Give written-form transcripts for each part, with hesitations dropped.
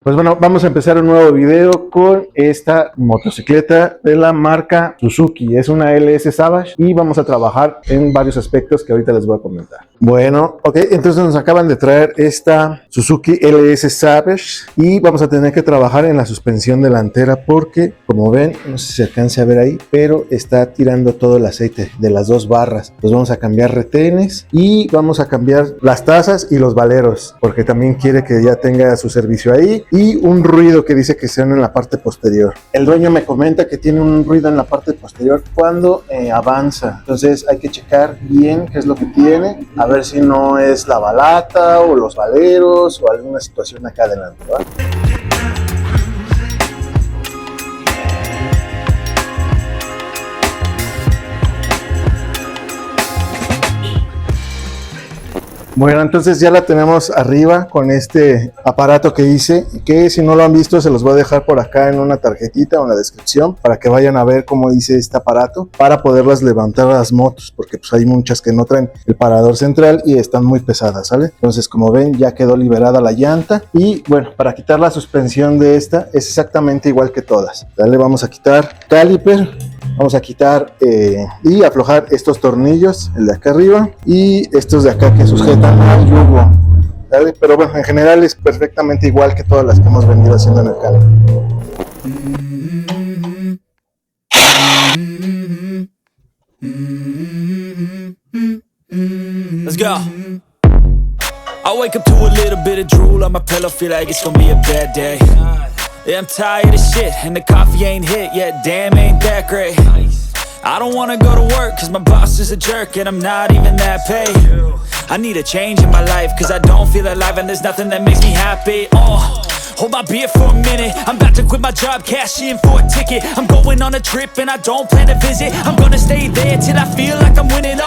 Pues bueno, vamos a empezar un nuevo video con esta motocicleta de la marca Suzuki. Es una LS Savage y vamos a trabajar en varios aspectos que ahorita les voy a comentar. Bueno, ok, entonces nos acaban de traer esta Suzuki LS Savage y vamos a tener que trabajar en la suspensión delantera porque, como ven, no sé si se alcance a ver ahí, pero está tirando todo el aceite de las dos barras. Pues vamos a cambiar retenes y vamos a cambiar las tazas y los valeros porque también quiere que ya tenga su servicio ahí. Y un ruido que dice que suena en la parte posterior. El dueño me comenta que tiene un ruido en la parte posterior cuando avanza. Entonces hay que checar bien qué es lo que tiene, a ver si no es la balata o los valeros o alguna situación acá adelante, ¿va? Bueno, entonces ya la tenemos arriba con este aparato que hice, que si no lo han visto se los voy a dejar por acá en una tarjetita o en la descripción para que vayan a ver cómo hice este aparato para poderlas levantar a las motos, porque pues hay muchas que no traen el parador central y están muy pesadas, ¿sale? Entonces, como ven, ya quedó liberada la llanta y bueno, para quitar la suspensión de esta es exactamente igual que todas, ¿vale? Vamos a quitar caliper. Vamos a quitar y aflojar estos tornillos, el de acá arriba y estos de acá que sujetan al yugo, ¿vale? Pero bueno, en general es perfectamente igual que todas las que hemos venido haciendo en el canal. Let's go. I wake up to a little bit of drool on my pillow, feel like it's gonna be a bad day. Yeah, I'm tired of shit, and the coffee ain't hit yet, damn, ain't that great. I don't wanna go to work, cause my boss is a jerk, and I'm not even that paid. I need a change in my life, cause I don't feel alive, and there's nothing that makes me happy. Hold my beer for a minute, I'm about to quit my job, cash in for a ticket. I'm going on a trip, and I don't plan to visit. I'm gonna stay there till I feel like I'm winning,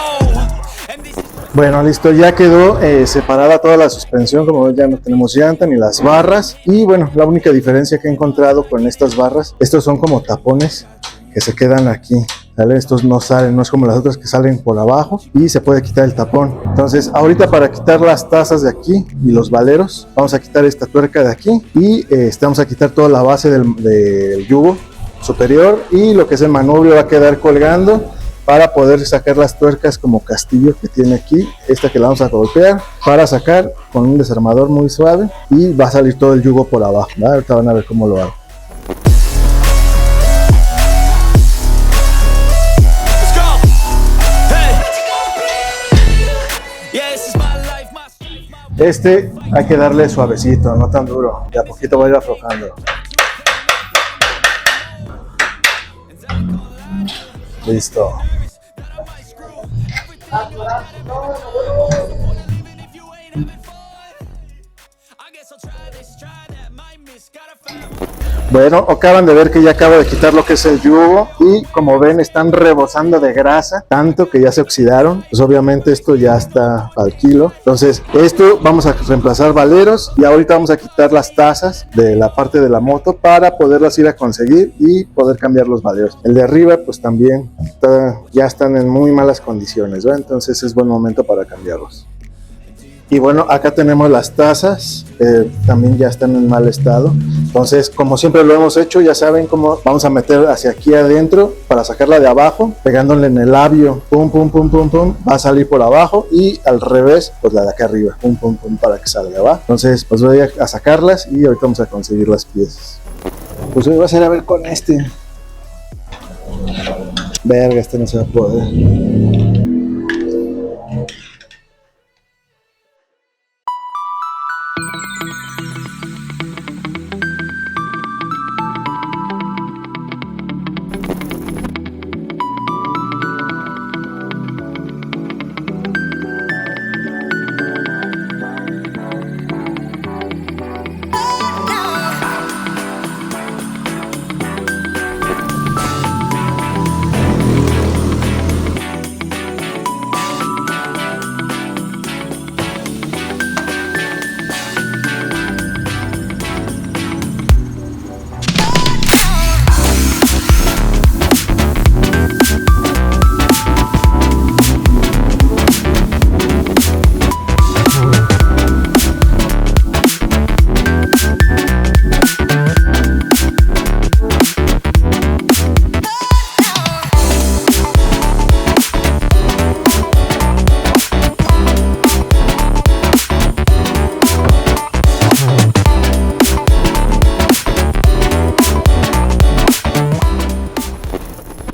Bueno, listo, ya quedó separada toda la suspensión, como ven ya no tenemos llanta ni las barras y bueno, la única diferencia que he encontrado con estas barras, estos son como tapones que se quedan aquí, ¿vale? Estos no salen, no es como las otras que salen por abajo y se puede quitar el tapón. Entonces ahorita para quitar las tazas de aquí y los valeros, vamos a quitar esta tuerca de aquí y vamos a quitar toda la base del yugo superior y lo que es el manubrio va a quedar colgando para poder sacar las tuercas como castillo que tiene aquí, esta que la vamos a golpear para sacar con un desarmador muy suave y va a salir todo el yugo por abajo, ¿vale? Ahorita van a ver cómo lo hago. Hay que darle suavecito, no tan duro, de a poquito va a ir aflojando. Listo. Bueno, acaban de ver que ya acabo de quitar lo que es el yugo y como ven están rebosando de grasa, tanto que ya se oxidaron, pues obviamente esto ya está al kilo. Entonces esto vamos a reemplazar valeros y ahorita vamos a quitar las tazas de la parte de la moto para poderlas ir a conseguir y poder cambiar los valeros. El de arriba pues también ya están en muy malas condiciones, ¿verdad? Entonces es buen momento para cambiarlos. Y bueno, acá tenemos las tazas, también ya están en mal estado. Entonces, como siempre lo hemos hecho, ya saben cómo vamos a meter hacia aquí adentro para sacarla de abajo, pegándole en el labio, pum, pum, pum, pum, pum, va a salir por abajo y al revés, pues la de acá arriba, pum, pum, pum, para que salga, ¿va? Entonces, pues voy a sacarlas y ahorita vamos a conseguir las piezas. Pues hoy va a ser a ver con este. Verga, este no se va a poder.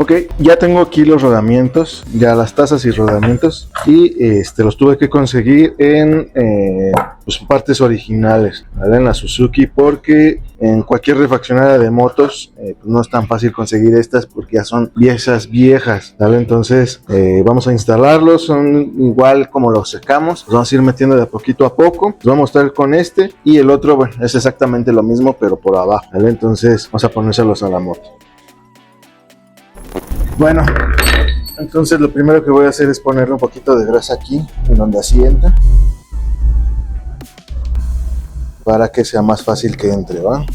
Ok, ya tengo aquí los rodamientos, ya las tazas y rodamientos, y los tuve que conseguir en pues partes originales, ¿vale? En la Suzuki, porque en cualquier refaccionaria de motos pues no es tan fácil conseguir estas porque ya son piezas viejas, ¿vale? Entonces vamos a instalarlos, son igual como los secamos, los vamos a ir metiendo de poquito a poco. Los vamos a mostrar con este, y el otro, bueno, es exactamente lo mismo pero por abajo, ¿vale? Entonces vamos a ponérselos a la moto. Bueno, entonces lo primero que voy a hacer es ponerle un poquito de grasa aquí, en donde asienta, para que sea más fácil que entre, ¿va?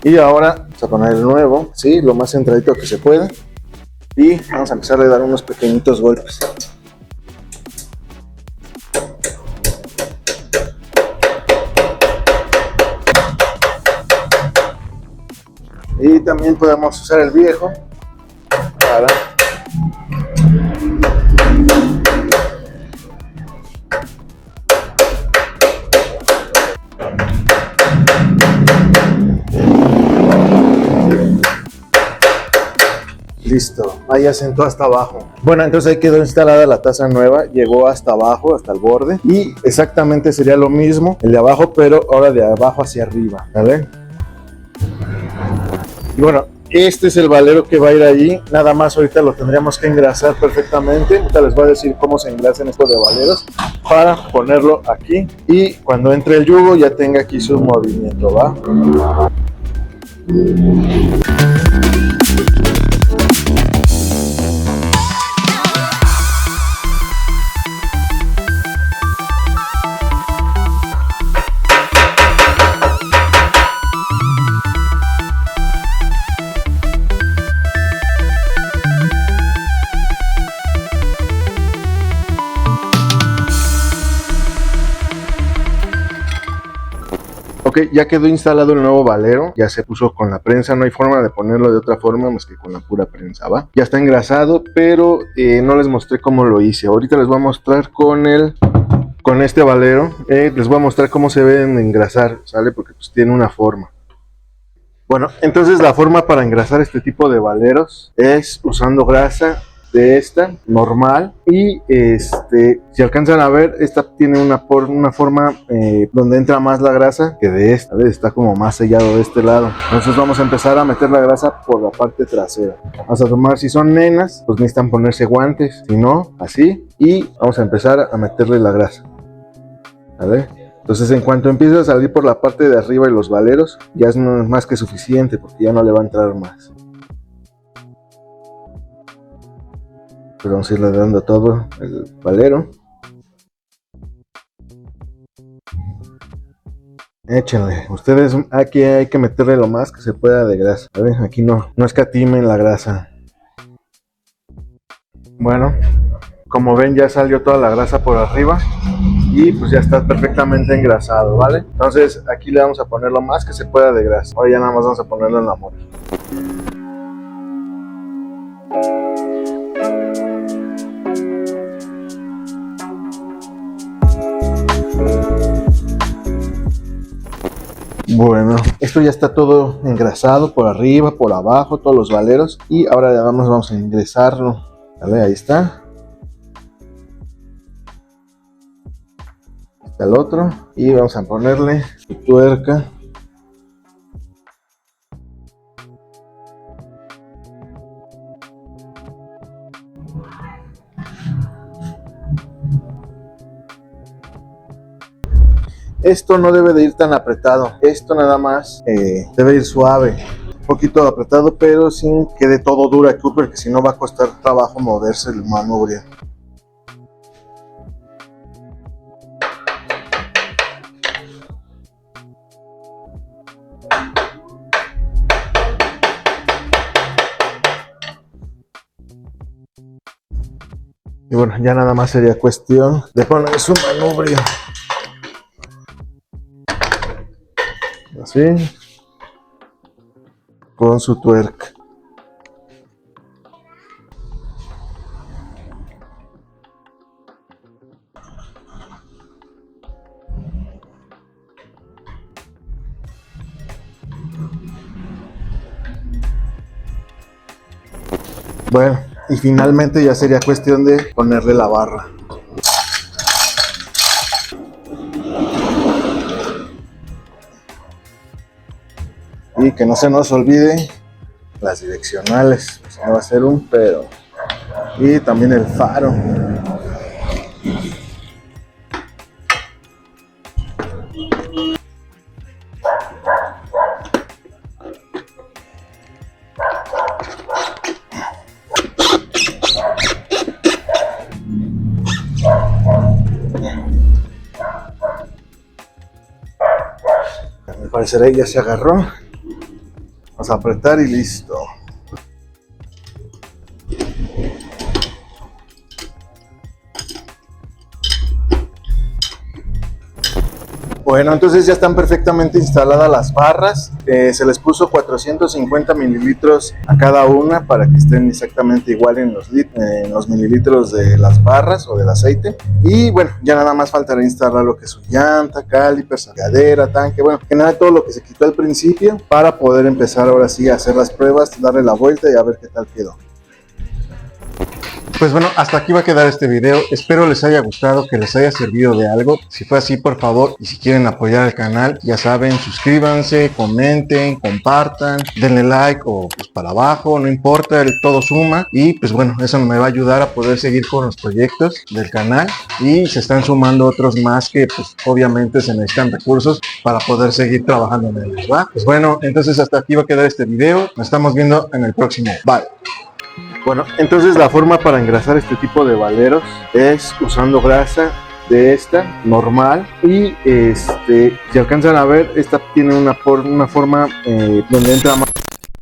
Y ahora vamos a poner el nuevo, ¿sí? Lo más centradito que se pueda, y vamos a empezar a dar unos pequeñitos golpes. Y también podemos usar el viejo para listo, ahí asentó hasta abajo. Bueno, entonces ahí quedó instalada la taza nueva, llegó hasta abajo, hasta el borde, y exactamente sería lo mismo el de abajo, pero ahora de abajo hacia arriba, ¿vale? Y bueno, este es el valero que va a ir allí, nada más ahorita lo tendríamos que engrasar perfectamente. Ahorita les voy a decir cómo se engrasan estos de valeros para ponerlo aquí, y cuando entre el yugo ya tenga aquí su movimiento, ¿va? Ok, ya quedó instalado el nuevo valero, ya se puso con la prensa, no hay forma de ponerlo de otra forma más que con la pura prensa, ¿va? Ya está engrasado, pero no les mostré cómo lo hice. Ahorita les voy a mostrar con este valero, les voy a mostrar cómo se deben engrasar, ¿sale? Porque pues tiene una forma. Bueno, entonces la forma para engrasar este tipo de valeros es usando grasa de esta normal, y si alcanzan a ver, esta tiene una forma donde entra más la grasa que de esta, ¿ves? Está como más sellado de este lado. Entonces vamos a empezar a meter la grasa por la parte trasera. Vamos a tomar, si son nenas, pues necesitan ponerse guantes, si no, así, y vamos a empezar a meterle la grasa, ¿vale? Entonces en cuanto empiece a salir por la parte de arriba y los valeros, ya es más que suficiente porque ya no le va a entrar más. Pero vamos a irle dando todo el valero. Échenle, ustedes aquí hay que meterle lo más que se pueda de grasa, ¿vale? Aquí no escatimen la grasa. Bueno, como ven ya salió toda la grasa por arriba y pues ya está perfectamente engrasado, ¿vale? Entonces aquí le vamos a poner lo más que se pueda de grasa. Ahora ya nada más vamos a ponerlo en la moto. Bueno, esto ya está todo engrasado por arriba, por abajo, todos los valeros, y ahora ya vamos a ingresarlo, ¿vale? Ahí está. Está el otro, y vamos a ponerle su tuerca. Esto no debe de ir tan apretado, esto nada más debe ir suave, un poquito apretado, pero sin que quede todo duro aquí, porque si no va a costar trabajo moverse el manubrio. Y bueno, ya nada más sería cuestión de poner su manubrio. Así, con su tuerca. Bueno, y finalmente ya sería cuestión de ponerle la barra. Y que no se nos olvide las direccionales, pues no va a ser un pedo. Y también el faro. Al parecer ahí ya se agarró. Vamos a apretar y listo. Bueno, entonces ya están perfectamente instaladas las barras. Se les puso 450 mililitros a cada una para que estén exactamente igual en los mililitros de las barras o del aceite. Y bueno, ya nada más faltará instalar lo que es su llanta, caliper, salgadera, tanque, bueno, que nada, todo lo que se quitó al principio para poder empezar ahora sí a hacer las pruebas, darle la vuelta y a ver qué tal quedó. Pues bueno, hasta aquí va a quedar este video. Espero les haya gustado, que les haya servido de algo. Si fue así, por favor, y si quieren apoyar el canal, ya saben, suscríbanse, comenten, compartan, denle like o pues para abajo, no importa, todo suma. Y pues bueno, eso me va a ayudar a poder seguir con los proyectos del canal. Y se están sumando otros más que pues obviamente se necesitan recursos para poder seguir trabajando en ellos, ¿va? Pues bueno, entonces hasta aquí va a quedar este video. Nos estamos viendo en el próximo. Bye. Bueno, entonces la forma para engrasar este tipo de valeros es usando grasa de esta normal y si alcanzan a ver, esta tiene una forma donde entra más